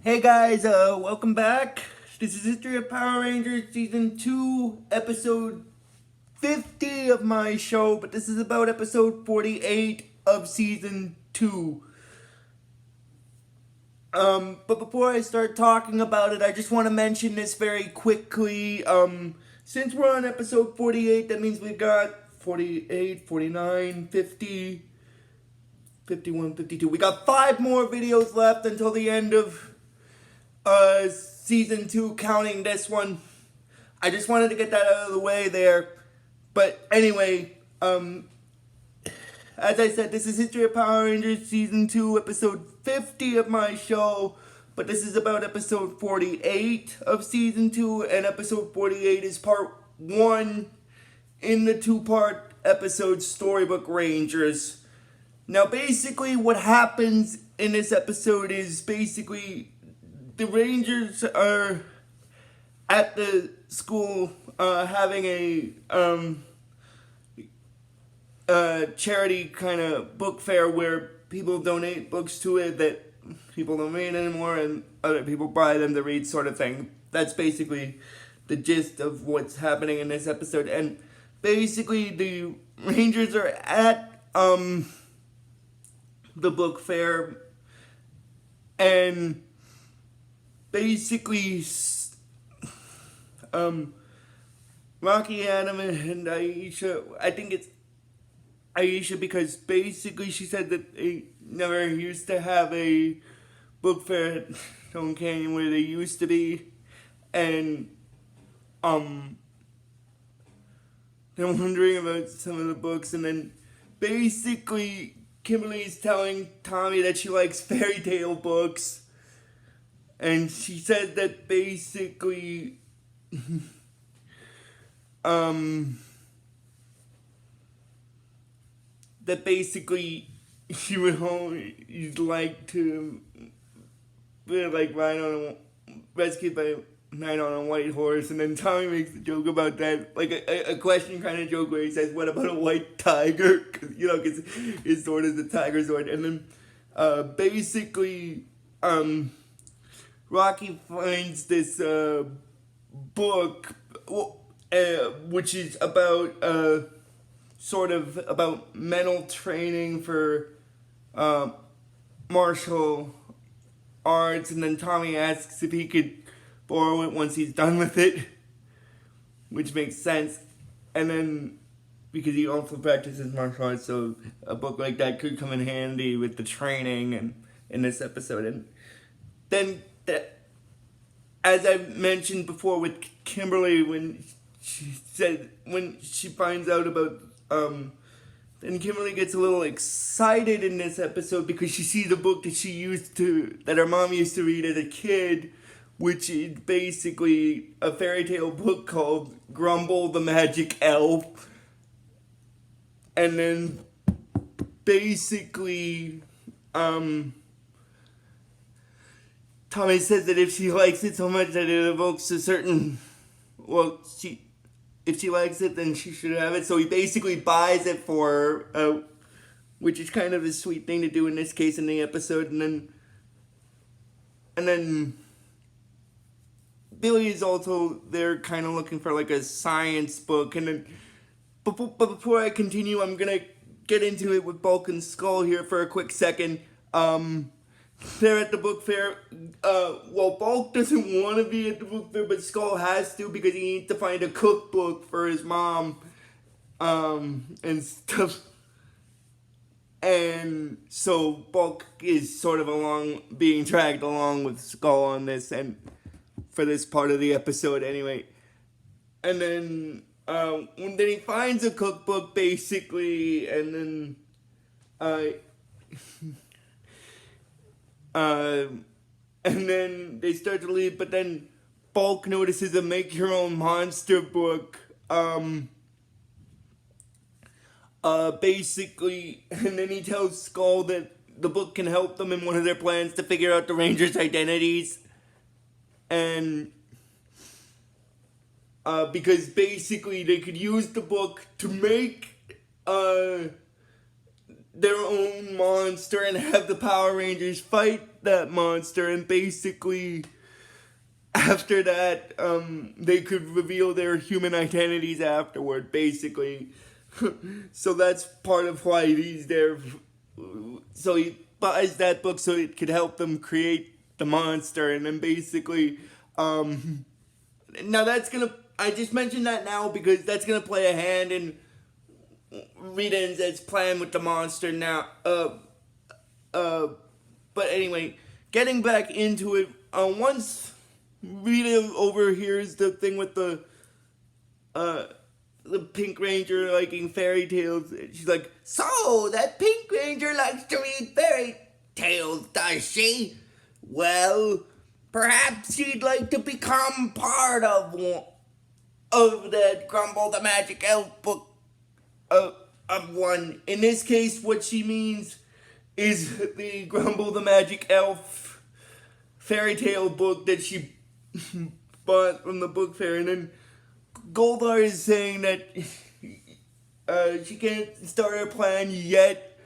Hey guys, welcome back. This is History of Power Rangers Season 2, Episode 50 of my show, but this is about Episode 48 of Season 2. But before I start talking about it, I just want to mention this very quickly. Since we're on Episode 48, that means we've got 48, 49, 50, 51, 52. We got 5 more videos left until the end of season 2, counting this one. I just wanted to get that out of the way there. But anyway, as I said, this is History of Power Rangers Season 2, Episode 50 of my show. But this is about Episode 48 of Season 2, and Episode 48 is Part 1 in the 2-part episode Storybook Rangers. Now, basically, what happens in this episode is basically the Rangers are at the school having a charity kind of book fair where people donate books to it that people don't read anymore and other people buy them to read, sort of thing. That's basically the gist of what's happening in this episode. And basically the Rangers are at the book fair, and basically Rocky, Adam, and Aisha, I think it's Aisha, because basically she said that they never used to have a book fair at Stone Canyon where they used to be, and they're wondering about some of the books, and then basically Kimberly's telling Tommy that she likes fairy tale books, and she said that basically she would always like to ride on rescued by Knight on a white horse, and then Tommy makes a joke about that, like a question kind of joke where he says, "What about a white tiger?" Because his sword is a tiger sword, and then basically Rocky finds this book, which is about sort of about mental training for martial arts, and then Tommy asks if he could borrow it once he's done with it, which makes sense. And then, because he also practices martial arts, so a book like that could come in handy with the training and in this episode. And then, as I mentioned before with Kimberly, when she finds out about then Kimberly gets a little excited in this episode because she sees a book that her mom used to read as a kid, which is basically a fairy tale book called Grumble the Magic Elf. And then basically Tommy says that if she likes it so much that it evokes a certain, if she likes it, then she should have it. So he basically buys it for her, which is kind of a sweet thing to do in this case in the episode. And then Billy is also there kind of looking for like a science book. And then before I continue, I'm going to get into it with Bulk and Skull here for a quick second. They're at the book fair. Bulk doesn't want to be at the book fair, but Skull has to because he needs to find a cookbook for his mom, and stuff. And so Bulk is sort of being dragged along with Skull on this, and for this part of the episode anyway. And then, when he finds a cookbook, basically, and then, and then they start to leave, but then Bulk notices a Make Your Own Monster book, basically, and then he tells Skull that the book can help them in one of their plans to figure out the Rangers' identities, and, because basically they could use the book to make, their own monster and have the Power Rangers fight that monster, and basically after that, they could reveal their human identities afterward, basically. So that's part of why he's there. So he buys that book so it could help them create the monster, and then basically, now that's gonna, I just mentioned that now because that's gonna play a hand in Rita and Zed's plan with the monster now. But anyway, getting back into it, once Rita overhears the thing with the Pink Ranger liking fairy tales, she's like, "So, that Pink Ranger likes to read fairy tales, does she? Well, perhaps she'd like to become part of that Grumble the Magic Elf book of one." In this case, what she means is the Grumble the Magic Elf fairy tale book that she bought from the book fair. And then Goldar is saying that she can't start her plan yet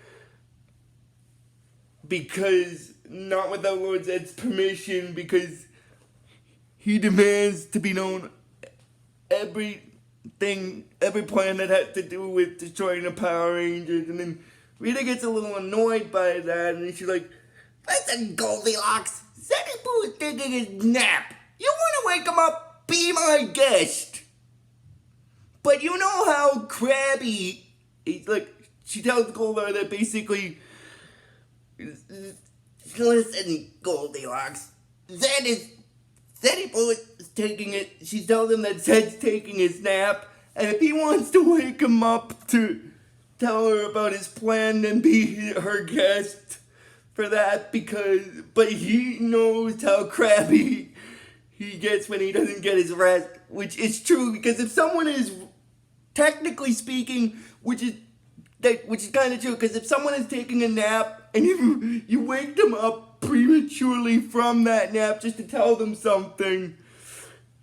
because, not without Lord Zed's permission, because he demands to be known every plan that has to do with destroying the Power Rangers. And then Rita gets a little annoyed by that, and she's like, "Listen, Goldilocks, Zeddy Boo is taking his nap. You want to wake him up? Be my guest." But you know how crabby, she tells Goldar that basically, "Listen, Goldilocks, Zeddy Boo is taking it." She tells him that Zed's taking his nap, and if he wants to wake him up to tell her about his plan, then be her guest for that, but he knows how crabby he gets when he doesn't get his rest, which is true, because if someone is, technically speaking, which is kind of true, because if someone is taking a nap and you wake them up prematurely from that nap just to tell them something,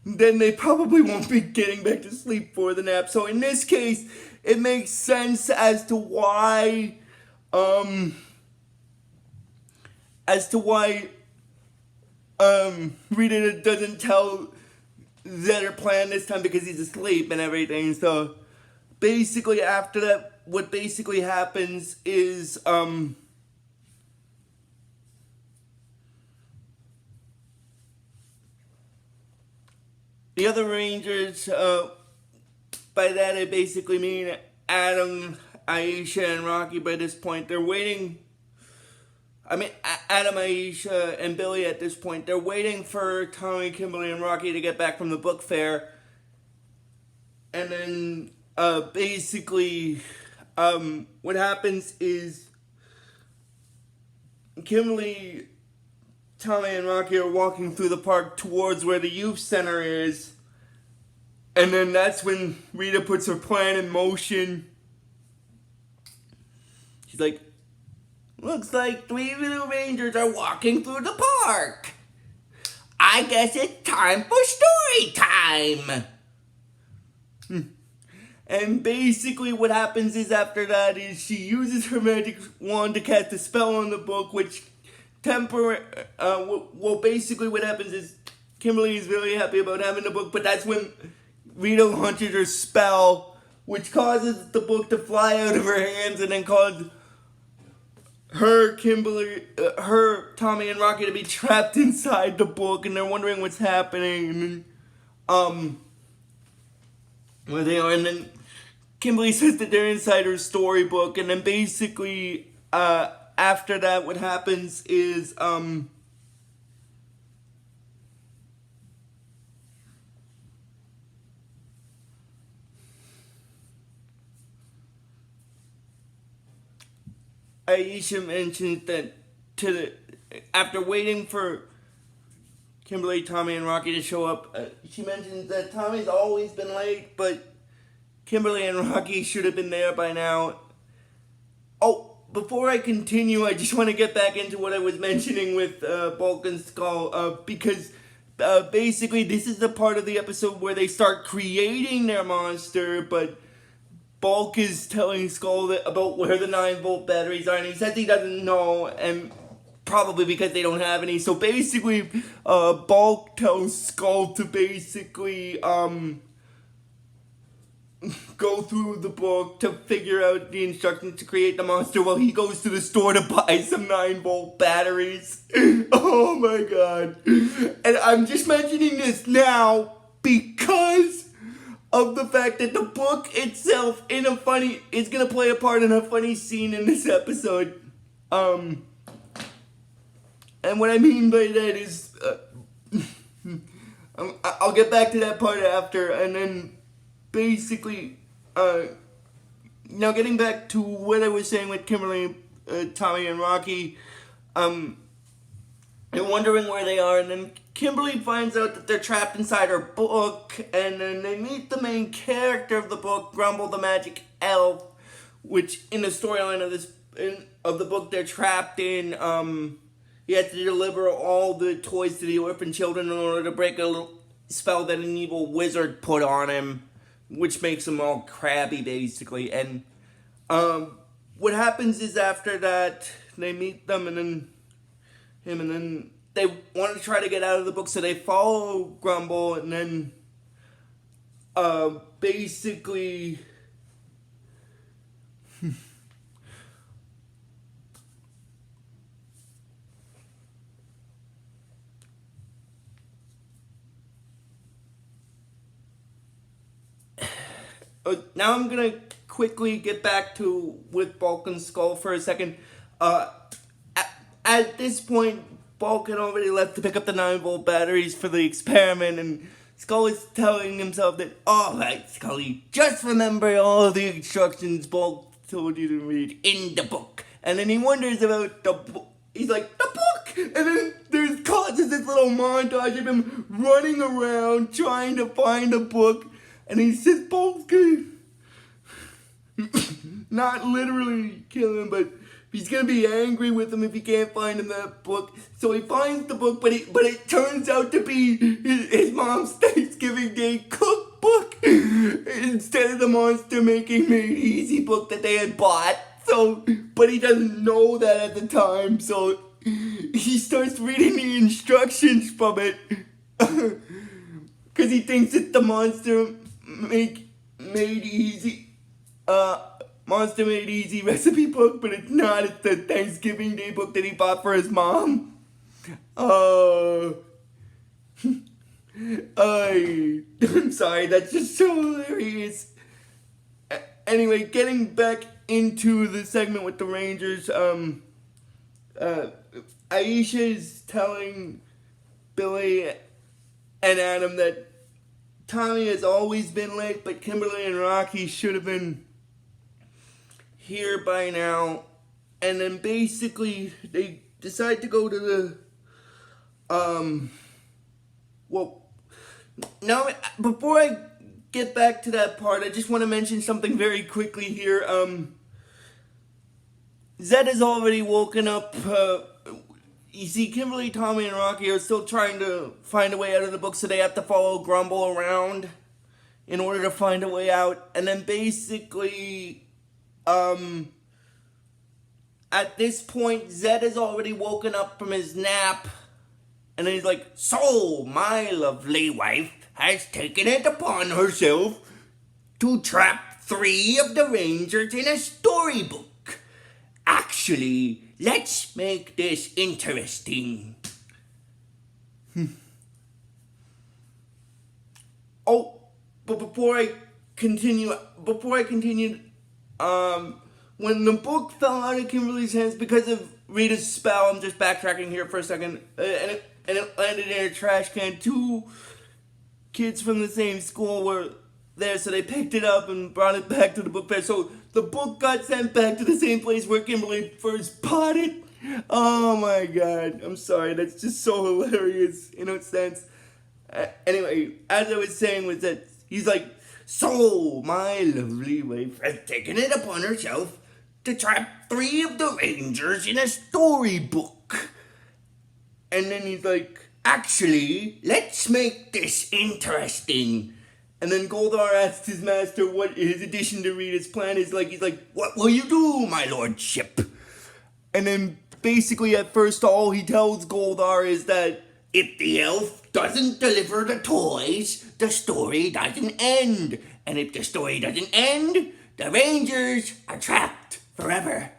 then they probably won't be getting back to sleep for the nap. So in this case, it makes sense as to why Rita doesn't tell Zed her plan this time, because he's asleep and everything. So basically after that, what basically happens is the other Rangers, by that I basically mean Adam, Aisha, and Rocky. By this point, they're waiting. I mean, Adam, Aisha, and Billy at this point, they're waiting for Tommy, Kimberly, and Rocky to get back from the book fair. And then, basically, what happens is Kimberly, Tommy, and Rocky are walking through the park towards where the youth center is. And then that's when Rita puts her plan in motion. She's like, "Looks like 3 little Rangers are walking through the park. I guess it's time for story time." And basically what happens is after that is she uses her magic wand to cast a spell on the book, which basically what happens is Kimberly is really happy about having the book, but that's when Rita launches her spell, which causes the book to fly out of her hands and then cause Tommy, and Rocky to be trapped inside the book, and they're wondering what's happening. And then Kimberly says that they're inside her storybook, and then basically after that, what happens is Aisha mentions that after waiting for Kimberly, Tommy, and Rocky to show up, she mentions that Tommy's always been late, but Kimberly and Rocky should have been there by now. Oh, before I continue, I just want to get back into what I was mentioning with Bulk and Skull, because basically this is the part of the episode where they start creating their monster, but Bulk is telling Skull about where the 9-volt batteries are, and he says he doesn't know, and probably because they don't have any. So basically, Bulk tells Skull to basically go through the book to figure out the instructions to create the monster while he goes to the store to buy some 9-volt batteries. Oh my god. And I'm just mentioning this now because of the fact that the book itself is gonna play a part in a funny scene in this episode. And what I mean by that is, I'll get back to that part after, and then basically, now getting back to what I was saying with Kimberly, Tommy, and Rocky, they're wondering where they are, and then Kimberly finds out that they're trapped inside her book, and then they meet the main character of the book, Grumble the Magic Elf, which in the storyline of the book they're trapped in. He has to deliver all the toys to the orphan children in order to break a little spell that an evil wizard put on him, which makes him all crabby, basically. And what happens is after that, they meet them, and then they want to try to get out of the book, so they follow Grumble, and then basically now I'm gonna quickly get back to with Bulk and Skull for a second. At this point, Bulk had already left to pick up the 9-volt batteries for the experiment, and Skull is telling himself that, alright, Scully, just remember all the instructions Bulk told you to read in the book. And then he wonders about the book. He's like, the book! And then there's causes this little montage of him running around trying to find a book. And he says Bulk's gonna not literally kill him, but he's gonna be angry with him if he can't find him that book. So he finds the book, but it turns out to be his mom's Thanksgiving Day cookbook instead of the Monster Making Made Easy book that they had bought. So, but he doesn't know that at the time, so he starts reading the instructions from it because he thinks it's the Monster Made Easy recipe book, but it's not. It's the Thanksgiving Day book that he bought for his mom. I'm sorry, that's just so hilarious. Anyway, getting back into the segment with the Rangers, Aisha is telling Billy and Adam that Tommy has always been late, but Kimberly and Rocky should have been here by now. And then basically they decide to go to the now before I get back to that part, I just want to mention something very quickly here. Zed has already woken up. You see, Kimberly, Tommy, and Rocky are still trying to find a way out of the book, so they have to follow Grumble around in order to find a way out. And then basically, at this point, Zed has already woken up from his nap. And then he's like, so, my lovely wife has taken it upon herself to trap 3 of the Rangers in a storybook. Actually, let's make this interesting. Oh, but before I continue, when the book fell out of Kimberly's hands because of Rita's spell, I'm just backtracking here for a second, and it landed in a trash can. 2 kids from the same school were there, so they picked it up and brought it back to the book fair. So the book got sent back to the same place where Kimberly first bought it. Oh my god, I'm sorry, that's just so hilarious in a sense. Anyway, as I was saying was that he's like, so my lovely wife has taken it upon herself to trap 3 of the Rangers in a storybook. And then he's like, actually, let's make this interesting. And then Goldar asks his master what his addition to Rita's plan is like. He's like, "What will you do, my lordship?" And then basically at first all he tells Goldar is that if the elf doesn't deliver the toys, the story doesn't end. And if the story doesn't end, the Rangers are trapped forever.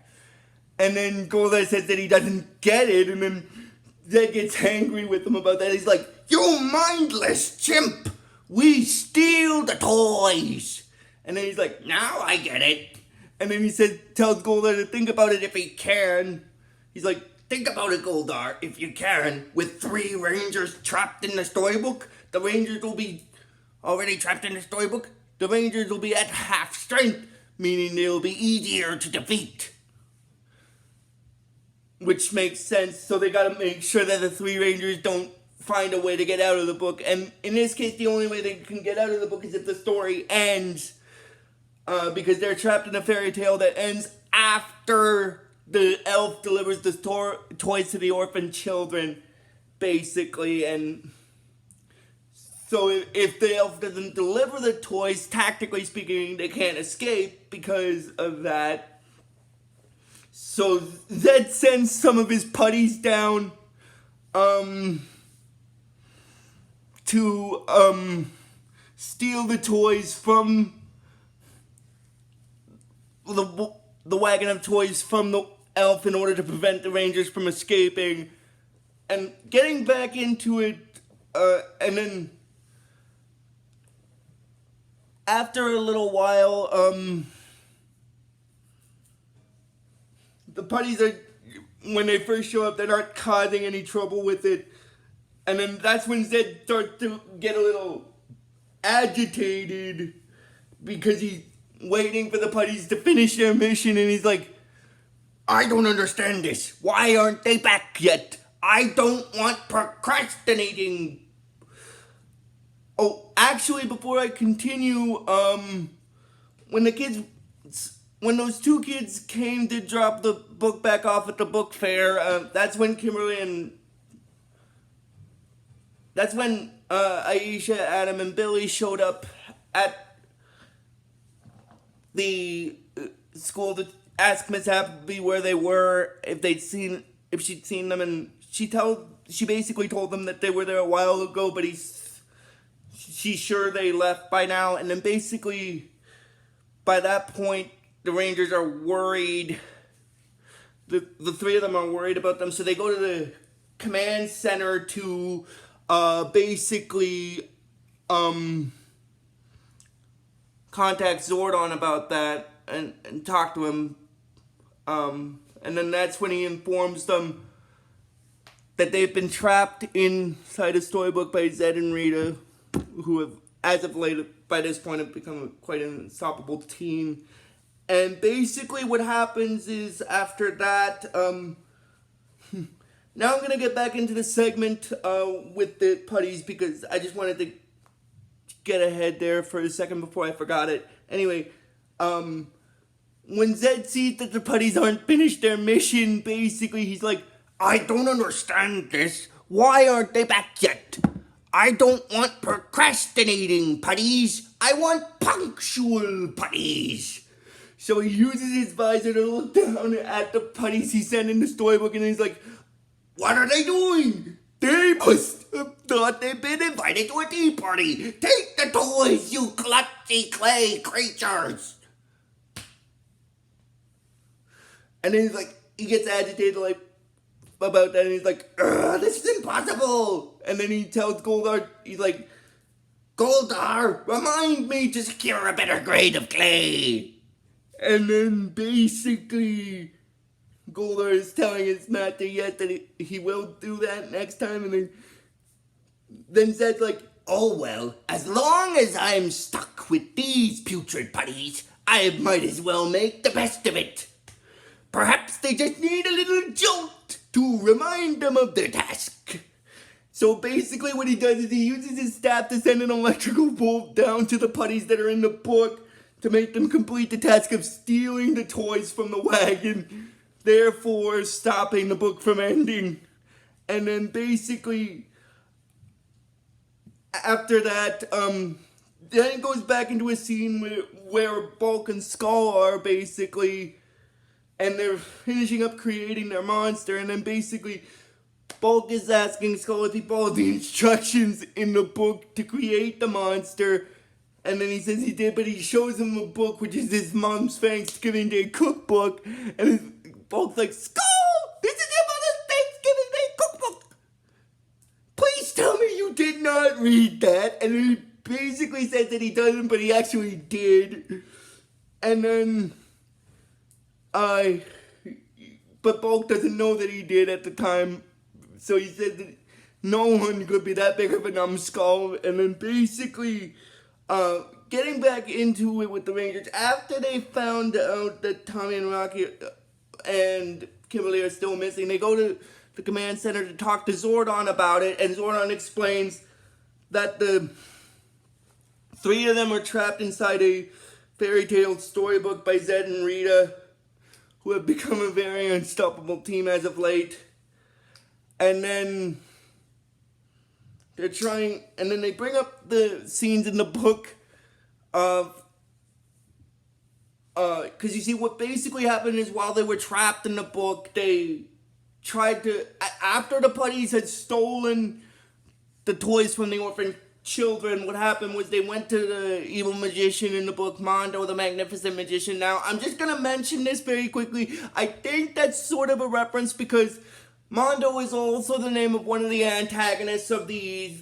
And then Goldar says that he doesn't get it, and then Zed gets angry with him about that. He's like, "You mindless chimp! We steal the toys!" And then he's like, "Now I get it." And then he tells Goldar to think about it if he can. He's like, "Think about it, Goldar, if you can. With 3 Rangers trapped in the storybook, the Rangers will be already trapped in the storybook. The Rangers will be at half strength, meaning they'll be easier to defeat." Which makes sense, so they gotta make sure that the 3 Rangers don't find a way to get out of the book. And in this case, the only way they can get out of the book is if the story ends. Because they're trapped in a fairy tale that ends after the elf delivers the toys to the orphan children, basically. And so if the elf doesn't deliver the toys, tactically speaking, they can't escape because of that. So Zed sends some of his putties down to steal the toys from the wagon of toys from the elf in order to prevent the Rangers from escaping. And getting back into it, and then after a little while, the putties are, when they first show up, they're not causing any trouble with it. And then that's when Zed starts to get a little agitated because he's waiting for the putties to finish their mission, and he's like, "I don't understand this. Why aren't they back yet? I don't want procrastinating." Oh, actually, before I continue, when those 2 kids came to drop the book back off at the book fair, that's when Aisha, Adam, and Billy showed up at the school to ask Miss Appleby where they were, if she'd seen them, and she basically told them that they were there a while ago, but she's sure they left by now. And then basically by that point, the Rangers are worried. The 3 of them are worried about them, so they go to the command center to basically contact Zordon about that and talk to him. And then that's when he informs them that they've been trapped inside a storybook by Zed and Rita, who have, as of late, by this point, have become quite an unstoppable team. And basically what happens is after that, now I'm going to get back into the segment with the putties because I just wanted to get ahead there for a second before I forgot it. Anyway, when Zed sees that the putties aren't finished their mission, basically he's like, "I don't understand this. Why aren't they back yet? I don't want procrastinating putties. I want punctual putties." So he uses his visor to look down at the putties he sent in the storybook, and he's like, "What are they doing? They must have thought they'd been invited to a tea party. Take the toys, you klutzy clay creatures." And then he gets agitated about that, and he's like, "Ugh, this is impossible." And then he tells Goldar, he's like, "Goldar, remind me to secure a better grade of clay." And then basically Goldar is telling his master yet that he will do that next time, and then Zed's like, "Oh well, as long as I'm stuck with these putrid putties, I might as well make the best of it. Perhaps they just need a little jolt to remind them of their task." So basically what he does is he uses his staff to send an electrical bolt down to the putties that are in the book to make them complete the task of stealing the toys from the wagon, therefore stopping the book from ending. And then basically after that, then it goes back into a scene where Bulk and Skull are basically, and they're finishing up creating their monster, and then basically Bulk is asking Skull if he followed the instructions in the book to create the monster, and then he says he did, but he shows him a book, which is his mom's Thanksgiving Day cookbook, and Bulk's like, Skull, this is your mother's Thanksgiving Day cookbook! Please tell me you did not read that. And then he basically says that he doesn't, but he actually did. And then, but Bulk doesn't know that he did at the time. So he said that no one could be that big of a numbskull. And then basically, getting back into it with the Rangers, after they found out that Tommy and Rocky and Kimberly are still missing, they go to the command center to talk to Zordon about it, and Zordon explains that the three of them are trapped inside a fairy tale storybook by Zed and Rita, who have become a very unstoppable team as of late. And then they're trying, and then they bring up the scenes in the book of, because you see what basically happened is while they were trapped in the book, they tried to, after the putties had stolen the toys from the orphan children, what happened was they went to the evil magician in the book, Mondo the Magnificent Magician. Now, I'm just going to mention this very quickly. I think that's sort of a reference because Mondo is also the name of one of the antagonists of the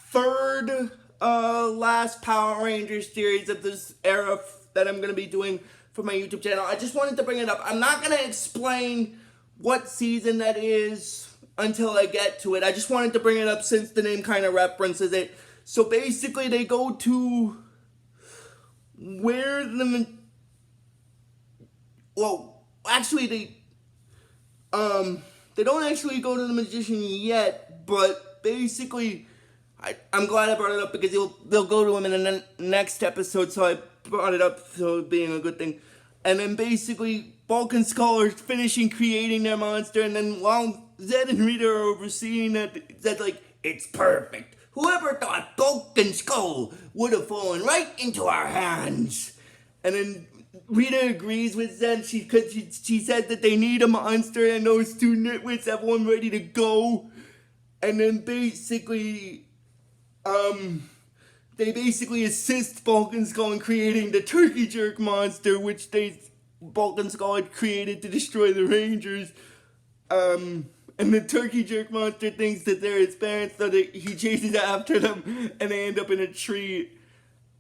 third last Power Rangers series of this era that I'm going to be doing for my YouTube channel. I just wanted to bring it up. I'm not going to explain what season that is until I get to it. I just wanted to bring it up since the name kind of references it. So basically they go to where they don't actually go to the magician yet, but basically I'm glad I brought it up because they'll go to him in the next episode, so I brought it up, so being a good thing. And then basically Bulk and Skull are finishing creating their monster, and then while Zed and Rita are overseeing that, Zed's like, it's perfect. Whoever thought Bulk and Skull would have fallen right into our hands? And then Rita agrees with Zed because she said that they need a monster, and those two nitwits have one ready to go. And then basically, they basically assist Bulk and Skull in creating the Turkey Jerk monster, which Bulk and Skull had created to destroy the Rangers. And the Turkey Jerk monster thinks that they're his parents, so that he chases after them, and they end up in a tree.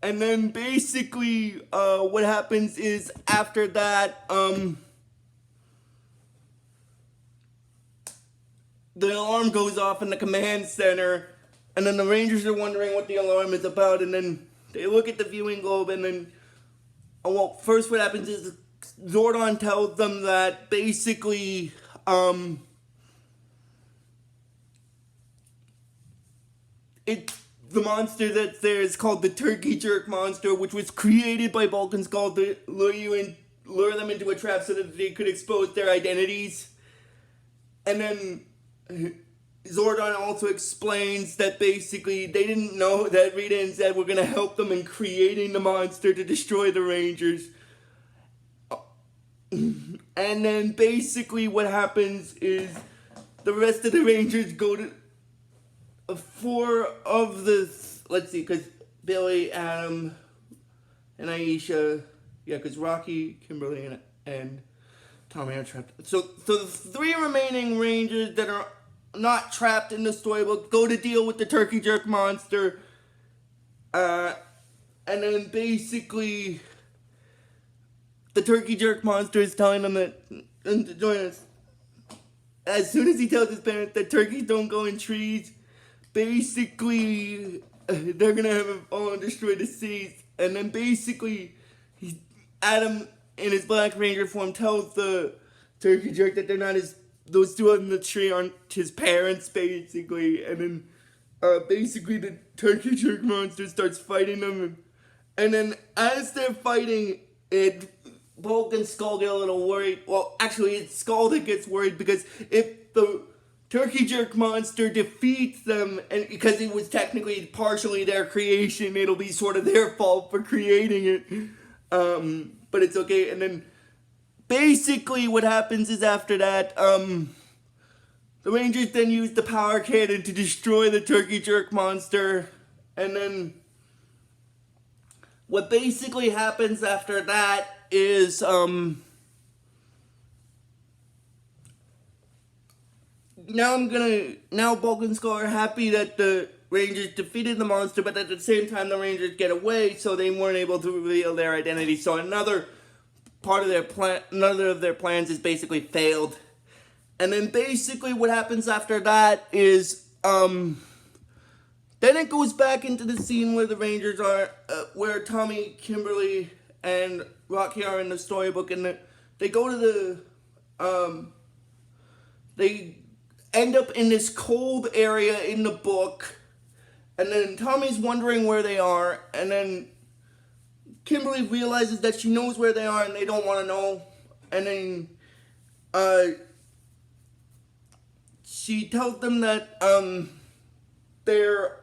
And then basically, what happens is after that, the alarm goes off in the command center, and then the Rangers are wondering what the alarm is about, and then they look at the viewing globe, and then, first what happens is Zordon tells them that basically, the monster that's there is called the Turkey Jerk monster, which was created by Bulk and Skull to lure them into a trap so that they could expose their identities. And then Zordon also explains that basically they didn't know that Rita and Zed were going to help them in creating the monster to destroy the Rangers. And then basically what happens is the rest of the Rangers go to because Billy, Adam, and Aisha, because Rocky, Kimberly, and Tommy are trapped. So the three remaining Rangers that are not trapped in the storybook go to deal with the Turkey Jerk monster, and then basically the Turkey Jerk monster is telling them to join us. As soon as he tells his parents that turkeys don't go in trees, basically, they're gonna have it all destroy the cities. And then basically, Adam, in his Black Ranger form, tells the Turkey Jerk that they're not those two in the tree aren't his parents, basically. And then, basically, the Turkey Jerk monster starts fighting them. And then, as they're fighting, Bulk and Skull get a little worried. Well, actually, it's Skull that gets worried because if the Turkey Jerk Monster defeats them, and because it was technically partially their creation, it'll be sort of their fault for creating it. But it's okay. And then basically what happens is after that, the Rangers then use the power cannon to destroy the Turkey Jerk Monster. And then what basically happens after that is, now Bulk and Skull are happy that the Rangers defeated the monster, but at the same time the Rangers get away, so they weren't able to reveal their identity. So another part of their plan, another of their plans is basically failed. And then basically what happens after that is, then it goes back into the scene where the Rangers are, where Tommy, Kimberly, and Rocky are in the storybook, and they go to the, they end up in this cold area in the book, and then Tommy's wondering where they are, and then Kimberly realizes that she knows where they are and they don't want to know, and then she tells them that they're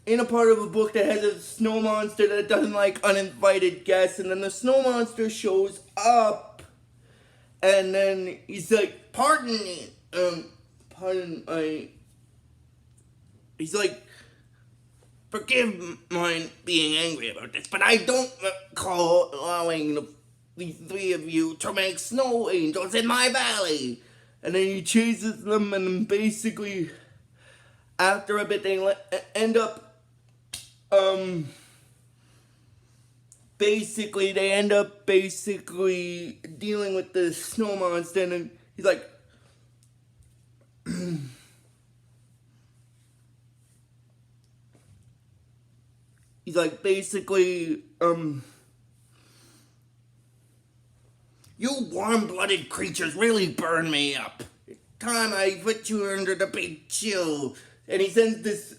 in a part of a book that has a snow monster that doesn't like uninvited guests, and then the snow monster shows up, and then he's like, pardon me, he's like, forgive my being angry about this, but I don't recall allowing the three of you to make snow angels in my valley. And then he chases them, and then basically, after a bit, they end up, basically dealing with the snow monster, and then he's like, he's like, basically, you warm-blooded creatures really burn me up. It's time I put you under the big chill. And he sends this,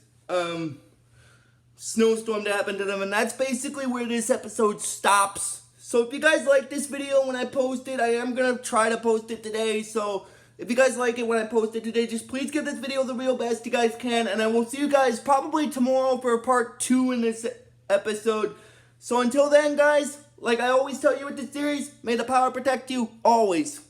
snowstorm to happen to them, and that's basically where this episode stops. So if you guys like this video when I post it, I am gonna try to post it today, so if you guys like it when I post it today, just please give this video the real best you guys can, and I will see you guys probably tomorrow for part 2 in this episode. So until then, guys, like I always tell you with this series, may the power protect you always.